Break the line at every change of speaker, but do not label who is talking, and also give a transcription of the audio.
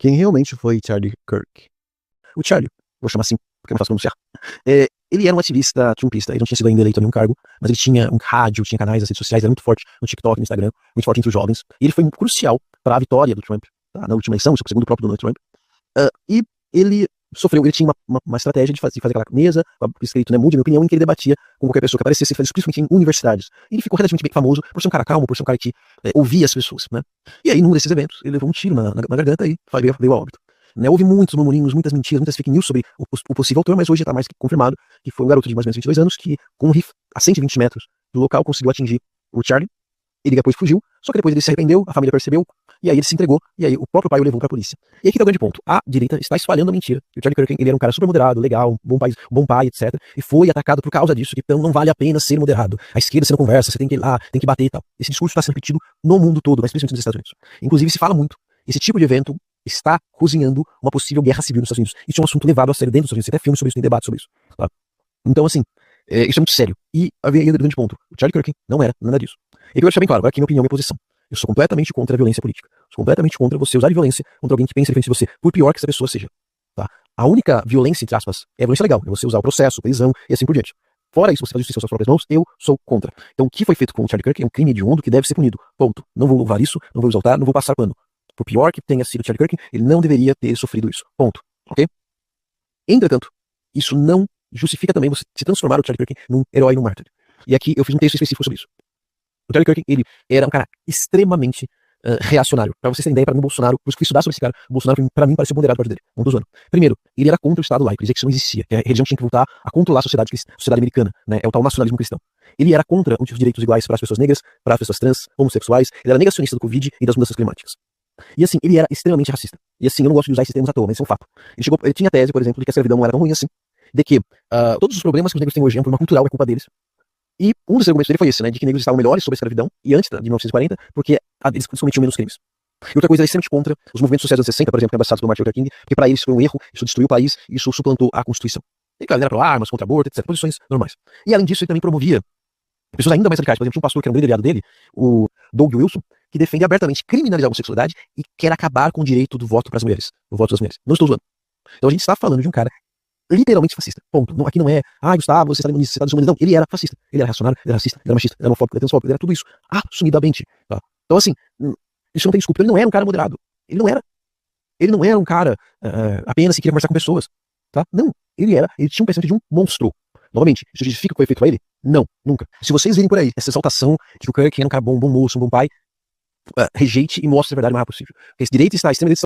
quem realmente foi Charlie Kirk? O Charlie, vou chamar assim, porque é mais fácil pronunciar. Ele era um ativista trumpista, ele não tinha sido ainda eleito a nenhum cargo, mas ele tinha um rádio, tinha canais nas redes sociais, era muito forte no TikTok, no Instagram, muito forte entre os jovens. E ele foi crucial para a vitória do Trump, tá? Na última eleição, segundo o próprio Donald Trump. E ele tinha uma estratégia de fazer aquela mesa, escrito, né, mude minha opinião, em que ele debatia com qualquer pessoa que aparecesse, principalmente em universidades. E ele ficou relativamente bem famoso por ser um cara calmo, por ser um cara que ouvia as pessoas, né? E aí, num desses eventos, ele levou um tiro na garganta e veio a óbito. Né, houve muitos murmurinhos, muitas mentiras, muitas fake news sobre o possível autor, mas hoje está mais que confirmado que foi um garoto de mais ou menos 22 anos que, com um rifle a 120 metros do local, conseguiu atingir o Charlie. Ele depois fugiu, só que depois ele se arrependeu, a família percebeu, e aí ele se entregou, e aí o próprio pai o levou pra polícia. E aqui tá o grande ponto. A direita está espalhando a mentira. O Charlie Kirk, ele era um cara super moderado, legal, bom pai, etc. E foi atacado por causa disso, que então não vale a pena ser moderado. A esquerda você não conversa, você tem que ir lá, tem que bater e tal. Esse discurso está sendo repetido no mundo todo, mas principalmente nos Estados Unidos. Inclusive se fala muito. Esse tipo de evento está cozinhando uma possível guerra civil nos Estados Unidos. Isso é um assunto levado a sério dentro dos Estados Unidos. Tem até filmes sobre isso, tem debate sobre isso. Tá? Então, assim, isso é muito sério. E havia aí o grande ponto. O Charlie Kirk não era nada disso. E eu quero deixar bem claro, agora aqui minha opinião e minha posição. Eu sou completamente contra a violência política. Sou completamente contra você usar de violência contra alguém que pensa diferente de você, por pior que essa pessoa seja. Tá? A única violência, entre aspas, é a violência legal. É você usar o processo, prisão e assim por diante. Fora isso, você faz justiça com suas próprias mãos, eu sou contra. Então o que foi feito com o Charlie Kirk é um crime hediondo que deve ser punido. Ponto. Não vou louvar isso, não vou exaltar, não vou passar pano. Por pior que tenha sido o Charlie Kirk, ele não deveria ter sofrido isso. Ponto. Ok? Entretanto, isso não justifica também você se transformar o Charlie Kirk num herói, num mártir. E aqui eu fiz um texto específico sobre isso. O Charlie Kirk, ele era um cara extremamente reacionário. Pra vocês terem ideia, pra mim, o Bolsonaro, por isso que eu fui estudar sobre esse cara, o Bolsonaro, pra mim, parecia moderado parte dele. Não tô zoando. Primeiro, ele era contra o Estado laico, ele dizia que isso não existia, que a religião tinha que voltar a controlar a sociedade americana, né? É o tal nacionalismo cristão. Ele era contra os direitos iguais para as pessoas negras, para as pessoas trans, homossexuais, ele era negacionista do Covid e das mudanças climáticas. E assim, ele era extremamente racista. E assim, eu não gosto de usar esses termos à toa, mas isso é um fato. Ele tinha a tese, por exemplo, de que a escravidão não era tão ruim assim, de que todos os problemas que os negros têm hoje é um problema cultural, é culpa deles. E um dos argumentos dele foi esse, né, de que negros estavam melhores sobre a escravidão, e antes de 1940, porque eles cometiam menos crimes. E outra coisa, ele é extremamente contra os movimentos sociais dos anos 60, por exemplo, abraçados pelo Martin Luther King, porque para eles foi um erro, isso destruiu o país, isso suplantou a Constituição. E claro, ele era pró-armas, contra aborto, etc, posições normais. E além disso, ele também promovia pessoas ainda mais radicais. Por exemplo, um pastor que era um grande aliado dele, o Doug Wilson, que defende abertamente criminalizar a homossexualidade e quer acabar com o direito do voto para as mulheres, do voto das mulheres. Não estou zoando. Então a gente está falando de um cara literalmente fascista. Ponto. Não, aqui não é, Gustavo, você está desumanizando. Não, ele era fascista. Ele era reacionário, ele era racista, ele era machista, ele era homofóbico, ele era transfóbico, ele era tudo isso. Assumidamente. Tá? Então, assim, isso não tem desculpa. Ele não era um cara moderado. Ele não era. Ele não era um cara apenas que queria conversar com pessoas. Tá? Não. Ele tinha um pensamento de um monstro. Novamente, isso justifica o que foi feito a ele? Não, nunca. Se vocês virem por aí essa exaltação de que o Kirk era um cara bom moço, um bom pai, rejeite e mostre a verdade o mais rápido possível. Porque esse direito está extremamente